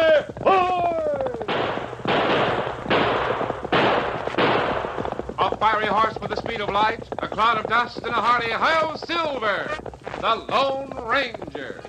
Silver! Ahoy! A fiery horse with the speed of light, a cloud of dust, and a hearty Hi-Yo Silver, the Lone Ranger.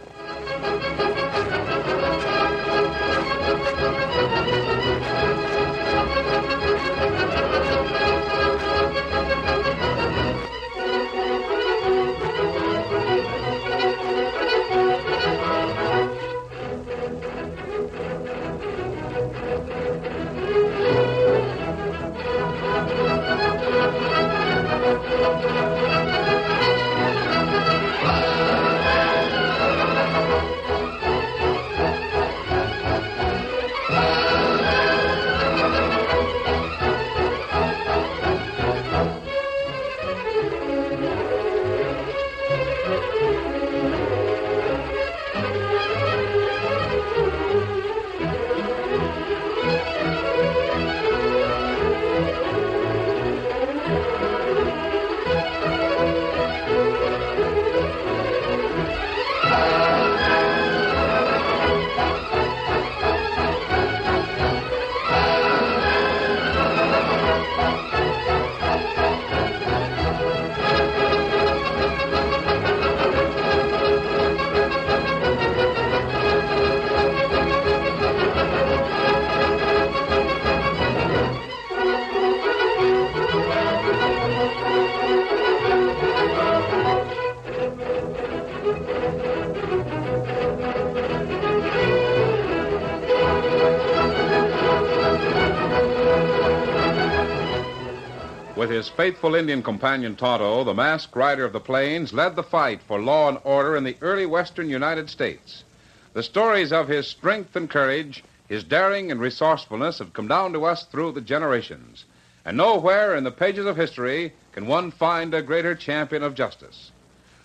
With his faithful Indian companion Tonto, the masked rider of the plains led the fight for law and order in the early western United States. The stories of his strength and courage, his daring and resourcefulness have come down to us through the generations. And nowhere in the pages of history can one find a greater champion of justice.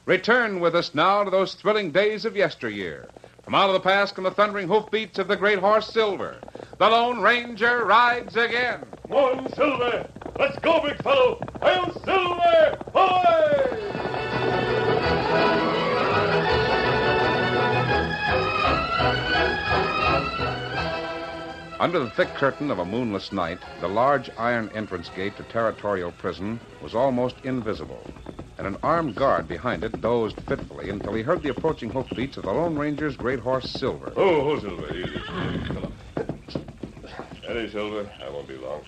Return with us now to those thrilling days of yesteryear. From out of the past come the thundering hoofbeats of the great horse Silver. The Lone Ranger rides again. Come on, Silver! Let's go, big fellow! Hail, Silver! Ahoy! Under the thick curtain of a moonless night, the large iron entrance gate to Territorial Prison was almost invisible, and an armed guard behind it dozed fitfully until he heard the approaching hoofbeats of the Lone Ranger's great horse Silver. Oh, Silver, easy. Come on. Steady, Silver. I won't be long.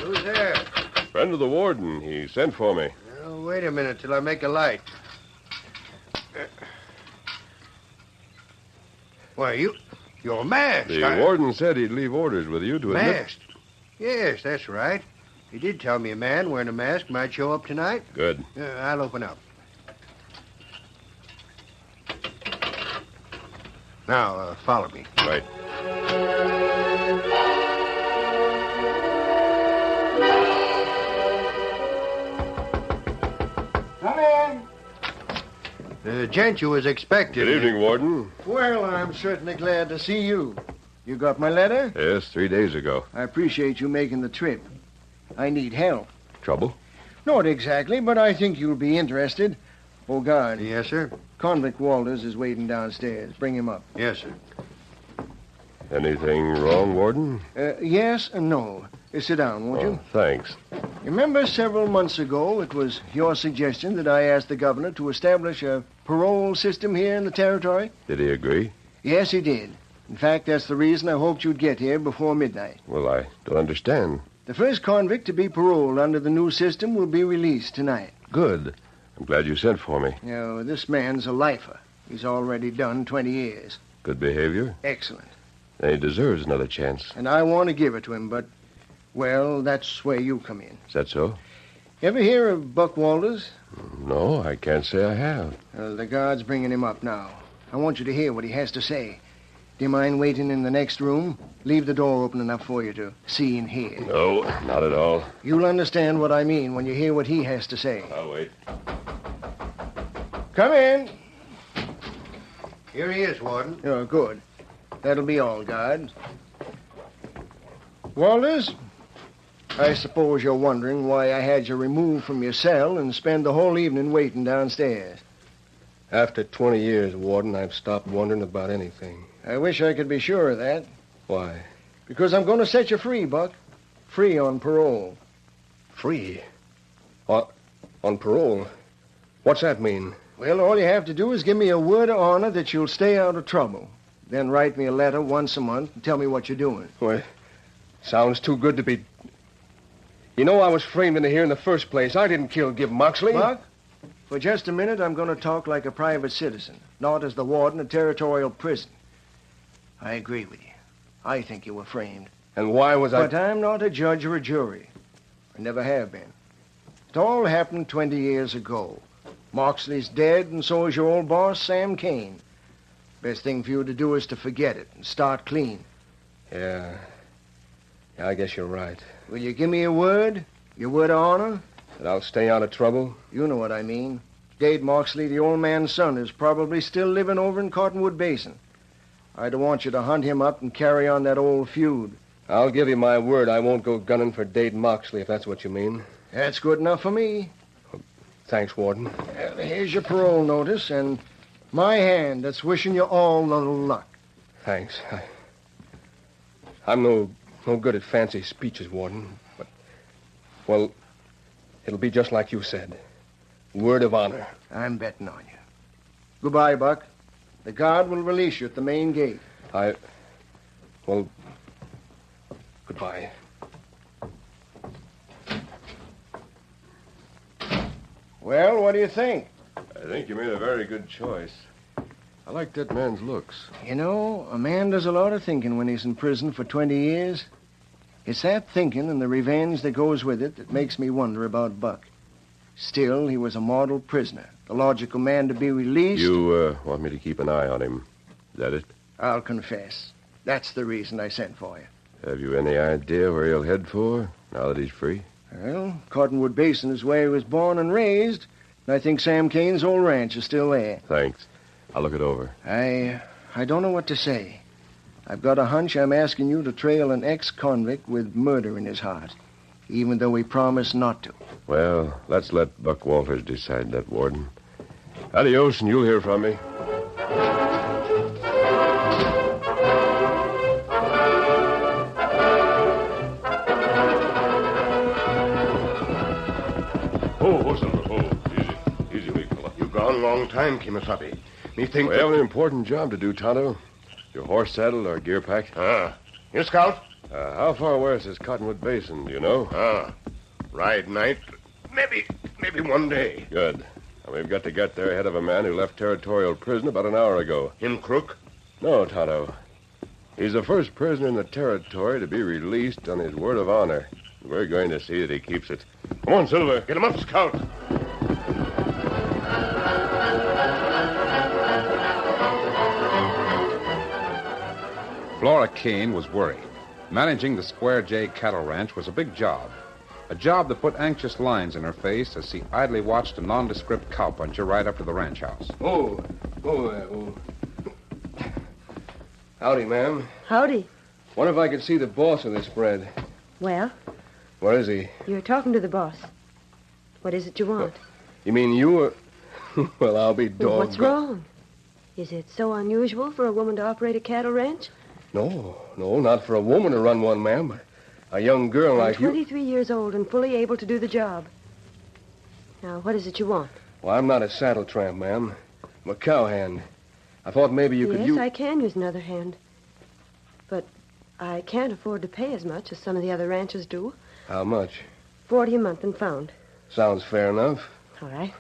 Who's there? Friend of the warden. He sent for me. Oh, wait a minute till I make a light. Why, you're masked. The warden said he'd leave orders with you to admit... Masked? Yes, that's right. He did tell me a man wearing a mask might show up tonight. Good. I'll open up. Now, follow me. Right. Come in. The gent you was expecting. Good evening, warden. Well, I'm certainly glad to see you. You got my letter? Yes, 3 days ago. I appreciate you making the trip. I need help. Trouble? Not exactly, but I think you'll be interested. Oh, guard. Yes, sir. Convict Walters is waiting downstairs. Bring him up. Yes, sir. Anything wrong, warden? Yes and no. Sit down, won't you? Thanks. Remember several months ago, it was your suggestion that I asked the governor to establish a parole system here in the territory? Did he agree? Yes, he did. In fact, that's the reason I hoped you'd get here before midnight. Well, I don't understand. The first convict to be paroled under the new system will be released tonight. Good. I'm glad you sent for me. You know, this man's a lifer. He's already done 20 years. Good behavior? Excellent. And he deserves another chance. And I want to give it to him, but, well, that's where you come in. Is that so? Ever hear of Buck Walters? No, I can't say I have. Well, the guard's bringing him up now. I want you to hear what he has to say. Do you mind waiting in the next room? Leave the door open enough for you to see and hear. No, not at all. You'll understand what I mean when you hear what he has to say. I'll wait. Come in. Here he is, Warden. Oh, good. That'll be all, guard. Walters, I suppose you're wondering why I had you removed from your cell and spend the whole evening waiting downstairs. After 20 years, Warden, I've stopped wondering about anything. I wish I could be sure of that. Why? Because I'm going to set you free, Buck. Free on parole. Free? On parole? What's that mean? Well, all you have to do is give me a word of honor that you'll stay out of trouble. Then write me a letter once a month and tell me what you're doing. Well, sounds too good to be... You know I was framed into here in the first place. I didn't kill Gib Moxley. Buck, for just a minute, I'm going to talk like a private citizen, not as the warden of territorial prison. I agree with you. I think you were framed. And why was I... But I'm not a judge or a jury. I never have been. It all happened 20 years ago. Moxley's dead, and so is your old boss, Sam Kane. Best thing for you to do is to forget it and start clean. Yeah, I guess you're right. Will you give me a word? Your word of honor? That I'll stay out of trouble? You know what I mean. Dade Moxley, the old man's son, is probably still living over in Cottonwood Basin. I don't want you to hunt him up and carry on that old feud. I'll give you my word I won't go gunning for Dade Moxley, if that's what you mean. That's good enough for me. Thanks, Warden. Here's your parole notice, and my hand that's wishing you all the luck. Thanks. I'm no good at fancy speeches, Warden, but, well, it'll be just like you said. Word of honor. I'm betting on you. Goodbye, Buck. The guard will release you at the main gate. Well, goodbye. Well, what do you think? I think you made a very good choice. I like that man's looks. You know, a man does a lot of thinking when he's in prison for 20 years. It's that thinking and the revenge that goes with it that makes me wonder about Buck. Still, he was a model prisoner, the logical man to be released. You want me to keep an eye on him. Is that it? I'll confess. That's the reason I sent for you. Have you any idea where he'll head for, now that he's free? Well, Cottonwood Basin is where he was born and raised, and I think Sam Kane's old ranch is still there. Thanks. I'll look it over. I don't know what to say. I've got a hunch I'm asking you to trail an ex-convict with murder in his heart, even though he promised not to. Well, let's let Buck Walters decide that, Warden. Adios, and you'll hear from me. Oh, Silver. Oh, easy, big fella. You gone a long time, Kimasabi. Me think We have an important job to do, Tonto. Your horse saddled or gear packed? You scout? How far west is Cottonwood Basin, do you know? Ride night. Maybe one day. Good. Now, we've got to get there ahead of a man who left territorial prison about an hour ago. Him crook? No, Tonto. He's the first prisoner in the territory to be released on his word of honor. We're going to see that he keeps it. Come on, Silver. Get him up, scout. Flora Kane was worried. Managing the Square J cattle ranch was a big job. A job that put anxious lines in her face as she idly watched a nondescript cowpuncher ride up to the ranch house. Oh. Howdy, ma'am. Howdy. Wonder if I could see the boss of this spread. Well, Where is he? you're talking to the boss. What is it you want? You mean you or... Well, I'll be doggone. What's wrong? Is it so unusual for a woman to operate a cattle ranch? No, not for a woman to run one, ma'am. But a young girl I'm like you... 23 years old and fully able to do the job. Now, what is it you want? Well, I'm not a saddle tramp, ma'am. I'm a cowhand. I thought maybe you could Yes, use... I can use another hand. But I can't afford to pay as much as some of the other ranchers do. How much? $40 a month and found. Sounds fair enough. All right.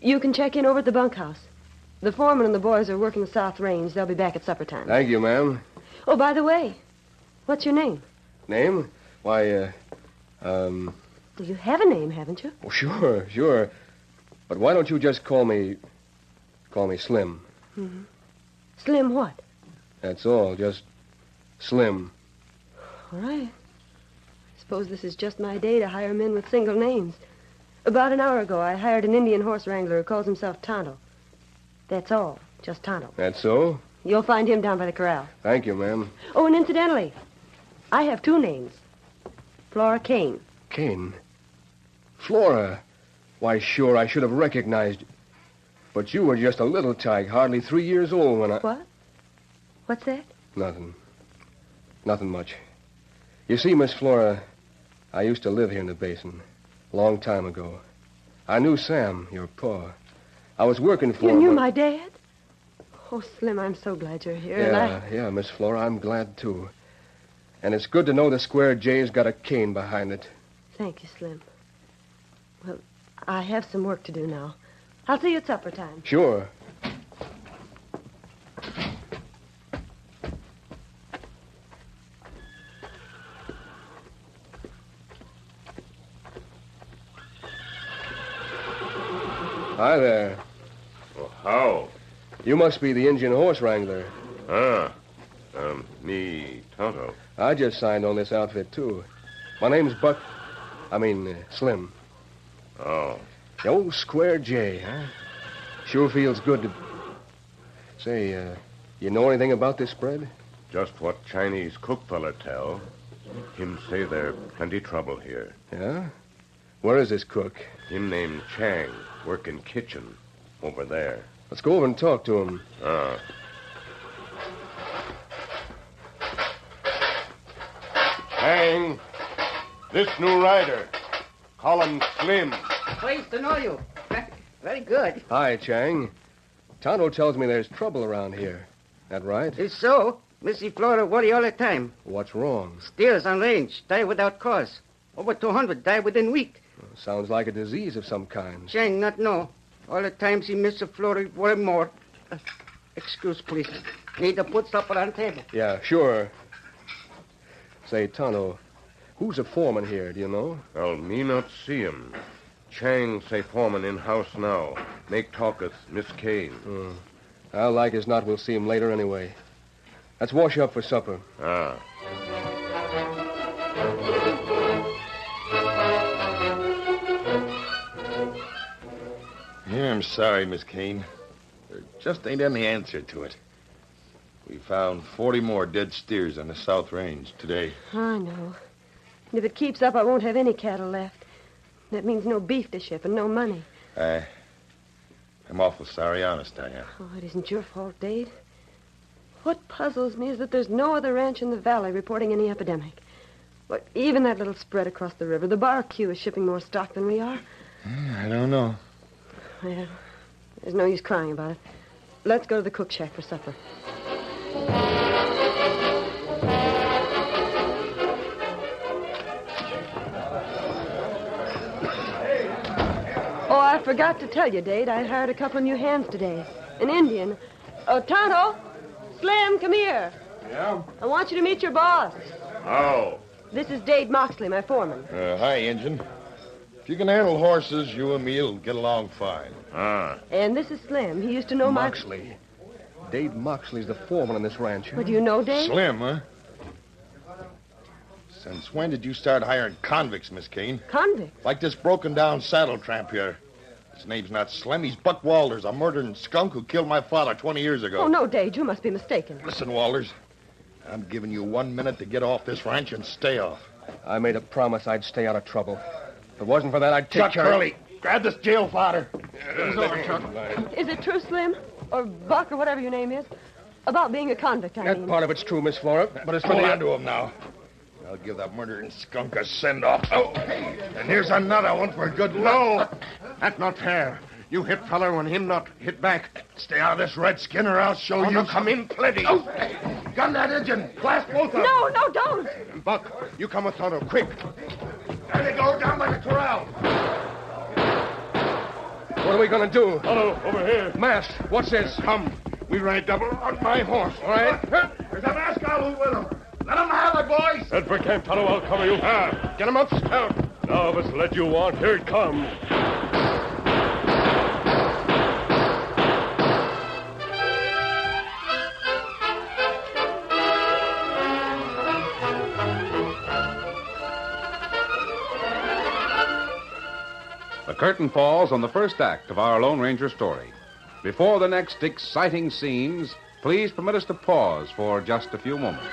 You can check in over at the bunkhouse. The foreman and the boys are working the South Range. They'll be back at supper time. Thank you, ma'am. Oh, by the way, what's your name? Name? Why, Well, you have a name, haven't you? Oh, sure. But why don't you just call me Slim? Mm-hmm. Slim what? That's all, just Slim. All right. I suppose this is just my day to hire men with single names. About an hour ago, I hired an Indian horse wrangler who calls himself Tonto. That's all, just Tonto. That's so? You'll find him down by the corral. Thank you, ma'am. Oh, and incidentally, I have two names. Flora Kane. Kane? Flora? Why, sure, I should have recognized... But you were just a little tyke, hardly 3 years old when I... What? What's that? Nothing. Nothing much. You see, Miss Flora, I used to live here in the basin. Long time ago. I knew Sam, your pa. I was working for him. You knew my dad? Oh, Slim, I'm so glad you're here. Yeah, Miss Flora, I'm glad, too. And it's good to know the Square J's got a cane behind it. Thank you, Slim. Well, I have some work to do now. I'll see you at supper time. Sure. Hi there. Oh, how? You must be the Indian horse wrangler. Me, Tonto. I just signed on this outfit, too. My name's Buck. Slim. Oh. The old Square J, huh? Sure feels good to... Say, you know anything about this spread? Just what Chinese cook fella tell. Him say there plenty trouble here. Yeah? Where is this cook? Him named Chang, working kitchen. Over there. Let's go over and talk to him. Chang, this new rider. Call him Slim. Pleased to know you. Very good. Hi, Chang. Tonto tells me there's trouble around here. That right? It's so. Missy Flora worry all the time. What's wrong? Steers on range, die without cause. Over 200 die within week. Sounds like a disease of some kind. Chang not know. All the time see Mr. Flora worry more. Excuse, please. Need to put supper on table. Yeah, sure. Say, Tonto, who's a foreman here, do you know? Well, me not see him. Chang say foreman in house now. Make talketh Miss Kane. I'll like as not we'll see him later anyway. Let's wash up for supper. Yeah, I'm sorry, Miss Kane. There just ain't any answer to it. We found 40 more dead steers on the South Range today. I know. And if it keeps up, I won't have any cattle left. That means no beef to ship and no money. I'm awful sorry, honest I am. Oh, it isn't your fault, Dade. What puzzles me is that there's no other ranch in the valley reporting any epidemic. But even that little spread across the river, the Bar Q is shipping more stock than we are. I don't know. Well, there's no use crying about it. Let's go to the cook shack for supper. Oh, I forgot to tell you, Dade. I hired a couple of new hands today. An Indian. Oh, Tonto! Slim, come here. Yeah? I want you to meet your boss. How? This is Dade Moxley, my foreman. Hi, Injun. If you can handle horses, you and me'll get along fine. And this is Slim. He used to know Moxley. Dave Moxley's the foreman on this ranch. Well, do you know Dade? Slim, huh? Since when did you start hiring convicts, Miss Kane? Convict? Like this broken-down saddle tramp here. His name's not Slim. He's Buck Walters, a murdering skunk who killed my father 20 years ago. Oh, no, Dade. You must be mistaken. Listen, Walters. I'm giving you 1 minute to get off this ranch and stay off. I made a promise I'd stay out of trouble. If it wasn't for that, I'd take Chuck care Curly, grab this jail fodder. Is it true, Slim? Or Buck, or whatever your name is? About being a convict, I That mean. part of it's true, Miss Flora, but it's for Hold the... on to him now. I'll give that murdering skunk a send-off. Oh, and here's another one for good luck. No, that's not fair. You hit feller when him not hit back. Stay out of this redskin or I'll show you. No, come in plenty. Oh, gun that engine. Blast both of them. No, don't. Buck, you come with Tonto, quick. There they go, down by the corral. What are we going to do? Tonto, over here. Masked, what's this? Come, we ride double on my horse. All right. There's a mask out with him. Let him have it, boys. Head for camp, Tonto. I'll cover you. Get him up, Scout. Now, if it's let you want, here it comes. The curtain falls on the first act of our Lone Ranger story. Before the next exciting scenes, please permit us to pause for just a few moments.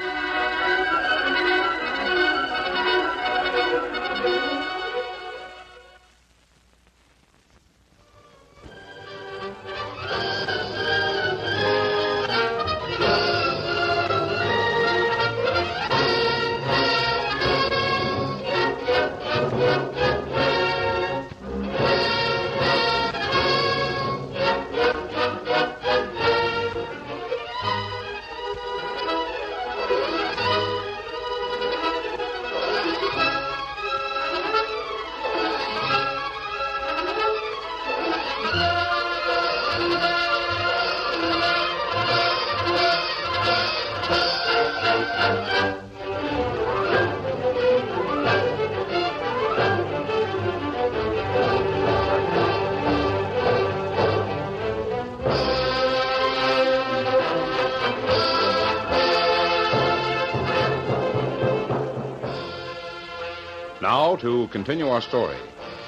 Now, to continue our story.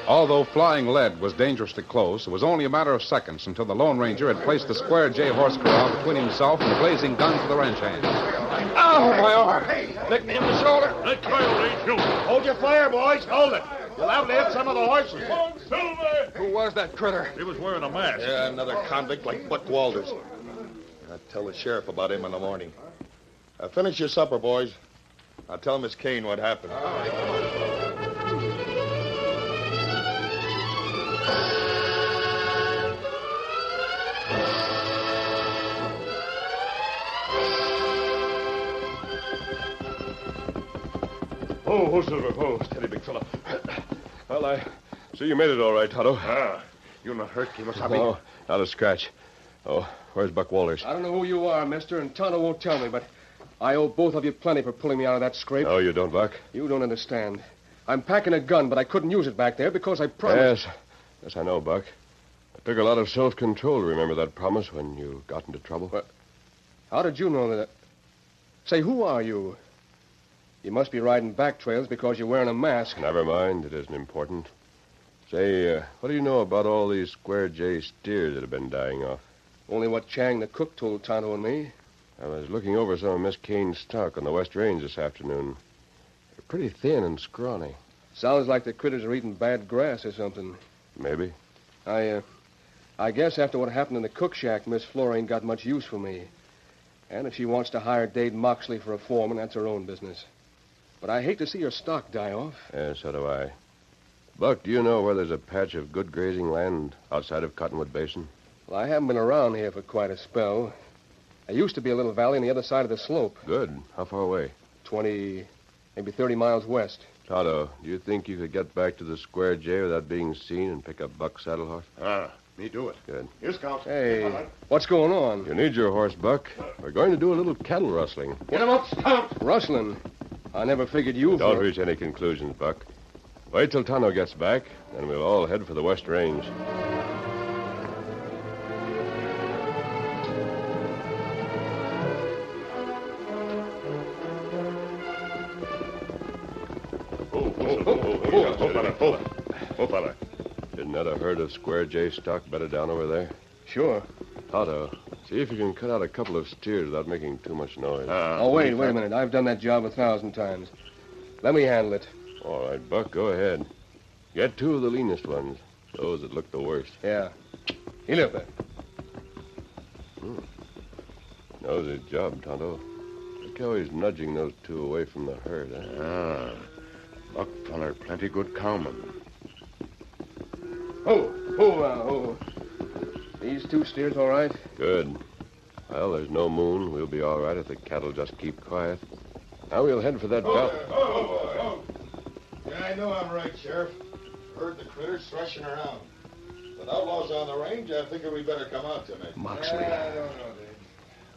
Although flying lead was dangerously close, it was only a matter of seconds until the Lone Ranger had placed the Square J horse corral between himself and the blazing guns of the ranch hands. Ow, my arm! Nicked me in the shoulder. That coyote ain't human. Hold your fire, boys. Hold it. You'll outlive some of the horses. Silver! Who was that critter? He was wearing a mask. Yeah, another convict like Buck Walters. I'll tell the sheriff about him in the morning. Finish your supper, boys. I'll tell Miss Kane what happened. Oh, Silver. Oh, steady, big fella. Well, I see you made it all right, Tonto. You're not hurt, Kimasabi? No, not a scratch. Oh, where's Buck Walters? I don't know who you are, mister, and Tonto won't tell me, but I owe both of you plenty for pulling me out of that scrape. No, you don't, Buck. You don't understand. I'm packing a gun, but I couldn't use it back there because I promised. Yes, I know, Buck. It took a lot of self-control to remember that promise when you got into trouble. But how did you know that? Say, who are you? You must be riding back trails because you're wearing a mask. Never mind. It isn't important. Say, what do you know about all these Square J steers that have been dying off? Only what Chang the cook told Tonto and me. I was looking over some of Miss Kane's stock on the West Range this afternoon. They're pretty thin and scrawny. Sounds like the critters are eating bad grass or something. Maybe. I guess after what happened in the cook shack, Miss Flora ain't got much use for me. And if she wants to hire Dade Moxley for a foreman, that's her own business. But I hate to see her stock die off. Yeah, so do I. Buck, do you know where there's a patch of good grazing land outside of Cottonwood Basin? Well, I haven't been around here for quite a spell. There used to be a little valley on the other side of the slope. Good. How far away? 20, maybe 30 miles west. Tonto, do you think you could get back to the Square J without being seen and pick up Buck's saddle horse? Me do it. Good. Here, Scout. Hey, what's going on? You need your horse, Buck. We're going to do a little cattle rustling. Get him up, Scout. Rustling? I never figured you... Don't reach any conclusions, Buck. Wait till Tonto gets back, then we'll all head for the West Range. Oh, fella. Isn't that a herd of Square J stock bedded down over there? Sure. Tonto, see if you can cut out a couple of steers without making too much noise. Wait a minute. I've done that job 1,000 times. Let me handle it. All right, Buck, go ahead. Get two of the leanest ones, those that look the worst. Yeah. He live there. Knows his job, Tonto. Look how he's nudging those two away from the herd. Buck feller, plenty good cowman. These two steers all right? Good. Well, there's no moon. We'll be all right if the cattle just keep quiet. Now we'll head for that valley. Yeah, I know I'm right, Sheriff. Heard the critters threshing around. With outlaws on the range, I figure we better come out tonight. Moxley. I don't know, Dave.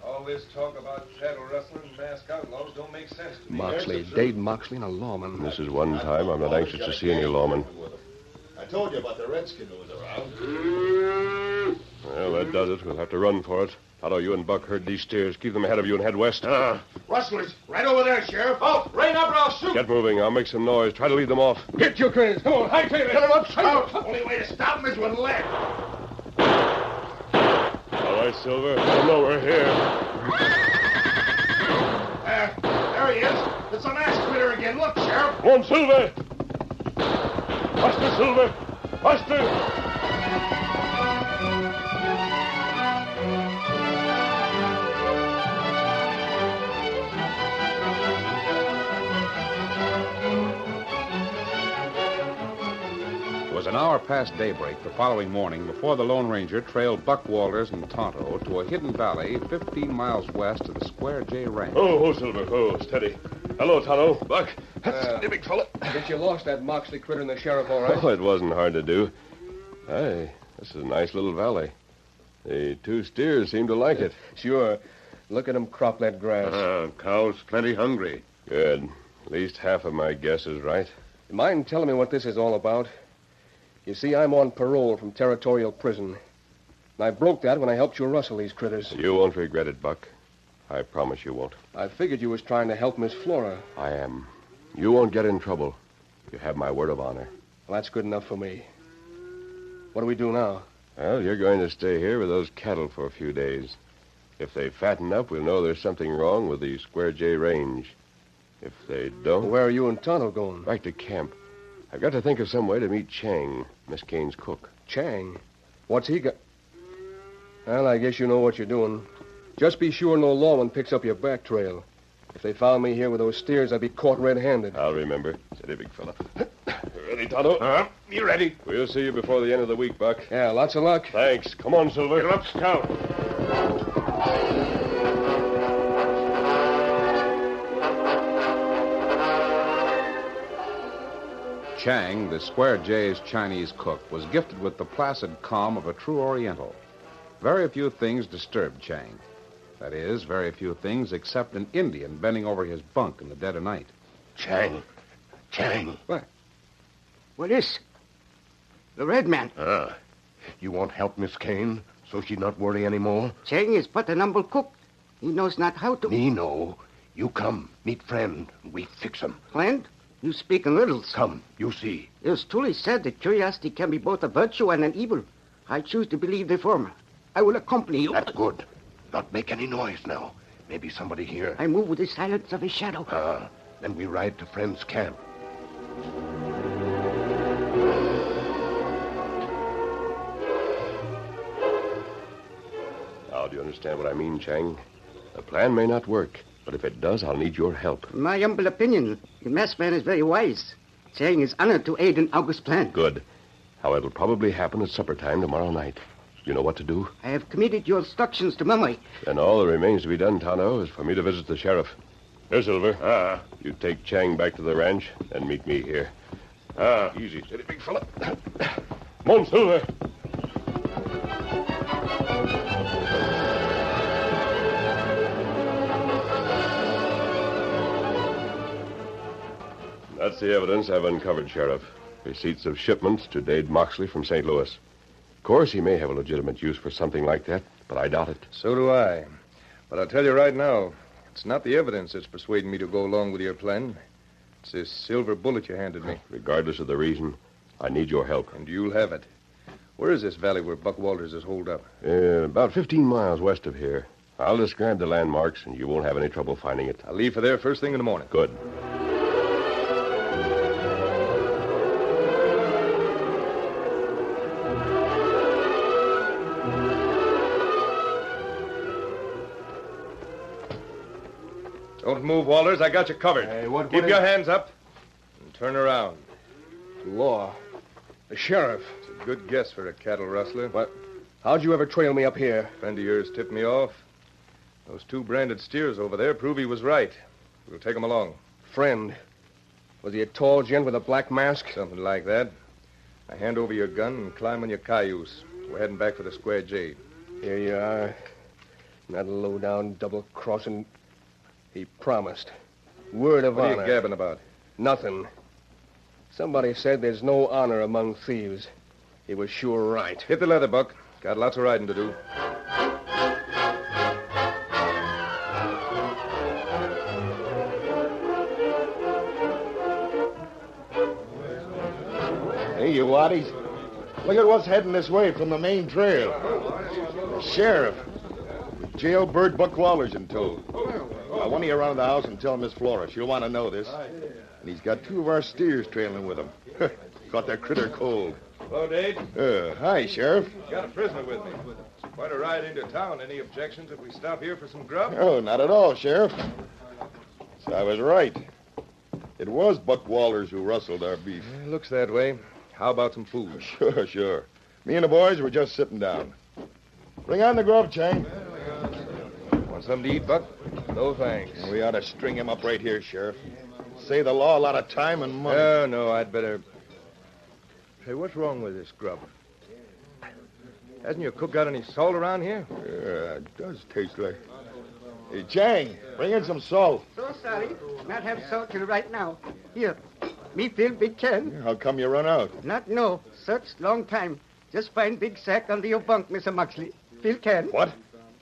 All this talk about cattle rustling and masked outlaws don't make sense to me. Moxley. Dade Moxley and a lawman. This is one time I'm not anxious to see any lawman. I told you about the redskin who was around. Well, that does it. We'll have to run for it. Tonto, you and Buck herd these steers. Keep them ahead of you and head west. Rustlers, right over there, Sheriff. Oh, rein up or I'll shoot. Get moving. I'll make some noise. Try to lead them off. Get your critters. Come on, hightail it. Get him up, Scout. Only way to stop him is with lead. All right, Silver. Let them know we're here. There he is. It's a masked critter again. Look, Sheriff. Come on, Silver. Faster, Silver. Faster. It was an hour past daybreak the following morning before the Lone Ranger trailed Buck Walters and Tonto to a hidden valley 15 miles west of the Square J Ranch. Oh, Silver. Oh, steady. Hello, Tonto. Buck. Steady, big fella. Get you lost that Moxley critter and the sheriff all right? Oh, it wasn't hard to do. Hey, this is a nice little valley. The two steers seem to like it. Sure. Look at them crop that grass. Cows plenty hungry. Good. At least half of my guess is right. You mind telling me what this is all about? You see, I'm on parole from territorial prison. And I broke that when I helped you rustle these critters. You won't regret it, Buck. I promise you won't. I figured you was trying to help Miss Flora. I am. You won't get in trouble. You have my word of honor. Well, that's good enough for me. What do we do now? Well, you're going to stay here with those cattle for a few days. If they fatten up, we'll know there's something wrong with the Square J range. If they don't... Well, where are you and Tonto going? Back to camp. I've got to think of some way to meet Chang, Miss Kane's cook. Chang? What's he got? Well, I guess you know what you're doing. Just be sure no lawman picks up your back trail. If they found me here with those steers, I'd be caught red-handed. I'll remember. Steady, big fella. Ready, Tonto? You ready? We'll see you before the end of the week, Buck. Yeah, lots of luck. Thanks. Come on, Silver. Get up, Scout. Chang, the Square J's Chinese cook, was gifted with the placid calm of a true Oriental. Very few things disturbed Chang. That is, very few things except an Indian bending over his bunk in the dead of night. Chang. What is? The red man. You won't help Miss Kane, so she not worry anymore? Chang is but an humble cook. He knows not how to... Me know. You come, meet friend. We fix him. Friend? You speak in riddles. Come, you see. It is truly said that curiosity can be both a virtue and an evil. I choose to believe the former. I will accompany you. That's good. Not make any noise now. Maybe somebody here. I move with the silence of a shadow. Then we ride to friend's camp. Now, do you understand what I mean, Chang? The plan may not work, but if it does, I'll need your help. In my humble opinion, the masked man is very wise. Chang is honored to aid in August's plan. Good. How it'll probably happen at supper time tomorrow night. You know what to do? I have committed your instructions to memory. Then all that remains to be done, Tonto, is for me to visit the sheriff. Here, Silver. You take Chang back to the ranch and meet me here. Easy, steady, big fella. Come on, Silver. That's the evidence I've uncovered, Sheriff. Receipts of shipments to Dade Moxley from St. Louis. Of course, he may have a legitimate use for something like that, but I doubt it. So do I. But I'll tell you right now, it's not the evidence that's persuading me to go along with your plan. It's this silver bullet you handed me. Regardless of the reason, I need your help. And you'll have it. Where is this valley where Buck Walters is holed up? About 15 miles west of here. I'll describe the landmarks, and you won't have any trouble finding it. I'll leave for there first thing in the morning. Good. Don't move, Walters. I got you covered. Hey, Keep your hands up and turn around. Law. The sheriff. It's a good guess for a cattle rustler. What? How'd you ever trail me up here? A friend of yours tipped me off. Those 2 branded steers over there prove he was right. We'll take him along. Friend. Was he a tall gent with a black mask? Something like that. Now hand over your gun and climb on your cayuse. We're heading back for the Square J. Here you are. That low-down, double-crossing... He promised. Word of honor. What are you gabbing about? Nothing. Somebody said there's no honor among thieves. He was sure right. Hit the leather, Buck. Got lots of riding to do. Hey, you waddies. Look at what's heading this way from the main trail. The sheriff. With jailbird Buck Walters in tow. I want you around the house and tell Miss Flora. She'll want to know this. And he's got 2 of our steers trailing with him. Caught that critter cold. Hello, Dade. Hi, Sheriff. Got a prisoner with me. It's quite a ride into town. Any objections if we stop here for some grub? Oh, not at all, Sheriff. So I was right. It was Buck Walters who rustled our beef. Looks that way. How about some food? Sure. Me and the boys were just sitting down. Bring on the grub, Chang. Want something to eat, Buck? No thanks. We ought to string him up right here, Sheriff. Save the law a lot of time and money. No, I'd better... Say, what's wrong with this grub? Hasn't your cook got any salt around here? Yeah, it does taste like... Hey, Chang, bring in some salt. So sorry. Not have salt till right now. Here. Me feel big can. How come you run out? Not know. Search long time. Just find big sack under your bunk, Mr. Moxley. Feel can. What?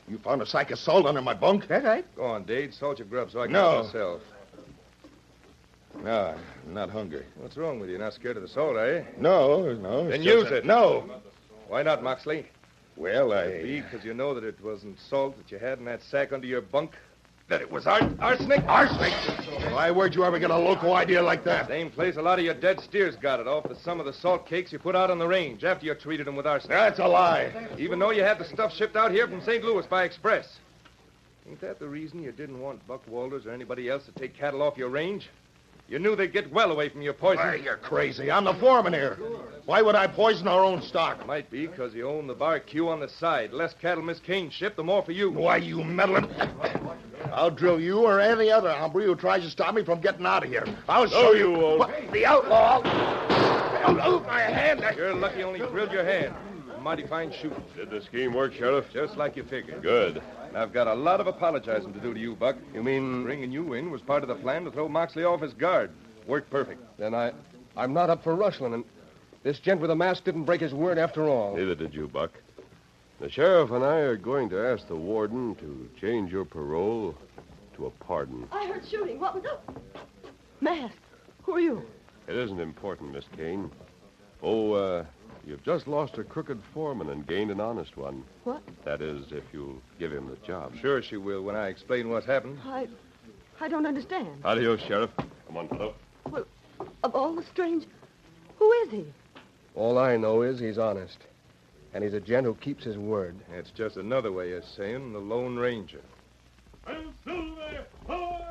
You found a sack of salt under my bunk? That right? Go on, Dade. Salt your grub so I can No. help myself. No, I'm not hungry. What's wrong with you? Not scared of the salt, are you? No. Then it's use just it. No. Why not, Moxley? Well, Because you know that it wasn't salt that you had in that sack under your bunk? That it was arsenic? Arsenic? Why, where'd you ever get a local idea like that? Same place a lot of your dead steers got it, off some of the salt cakes you put out on the range after you treated them with arsenic. That's a lie. Even though you had the stuff shipped out here from St. Louis by express. Ain't that the reason you didn't want Buck Walters or anybody else to take cattle off your range? You knew they'd get well away from your poison. Why, you're crazy. I'm the foreman here. Why would I poison our own stock? Might be because you own the bar queue on the side. The less cattle Miss Kane shipped, the more for you. Why, you meddling... I'll drill you or any other hombre who tries to stop me from getting out of here. I'll show you. won't. The outlaw. Oh, my hand. You're lucky only drilled your hand. Mighty fine shooting. Did the scheme work, Sheriff? Just like you figured. Good. I've got a lot of apologizing to do to you, Buck. You mean... Bringing you in was part of the plan to throw Moxley off his guard. Worked perfect. Then I'm not up for rustling, and this gent with the mask didn't break his word after all. Neither did you, Buck. The sheriff and I are going to ask the warden to change your parole to a pardon. I heard shooting. What was up? Mask. Who are you? It isn't important, Miss Kane. Oh, you've just lost a crooked foreman and gained an honest one. What? That is, if you'll give him the job. Sure she will when I explain what's happened. I don't understand. Adios, Sheriff. Come on, fellow. Well, of all the strange... Who is he? All I know is he's honest. And he's a gent who keeps his word. It's just another way of saying the Lone Ranger. Silver! Hoy!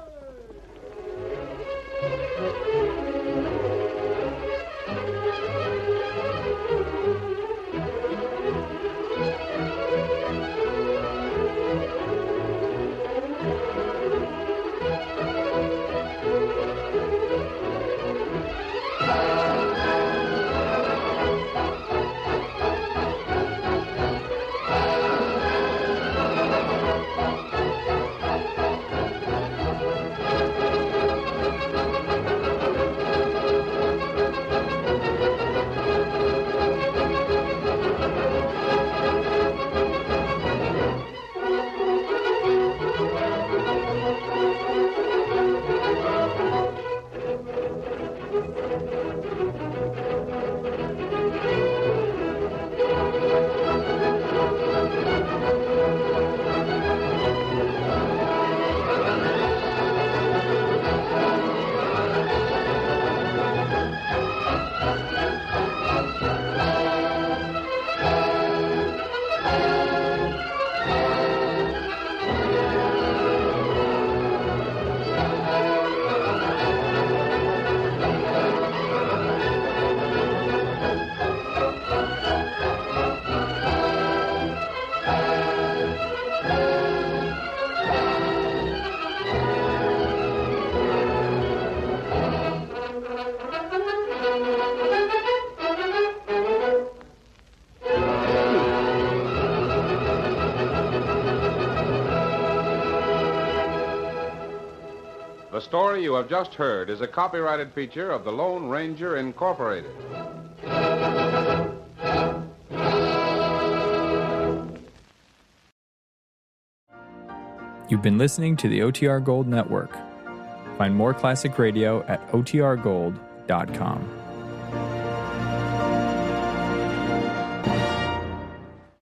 The story you have just heard is a copyrighted feature of the Lone Ranger Incorporated. You've been listening to the OTR Gold Network. Find more classic radio at otrgold.com.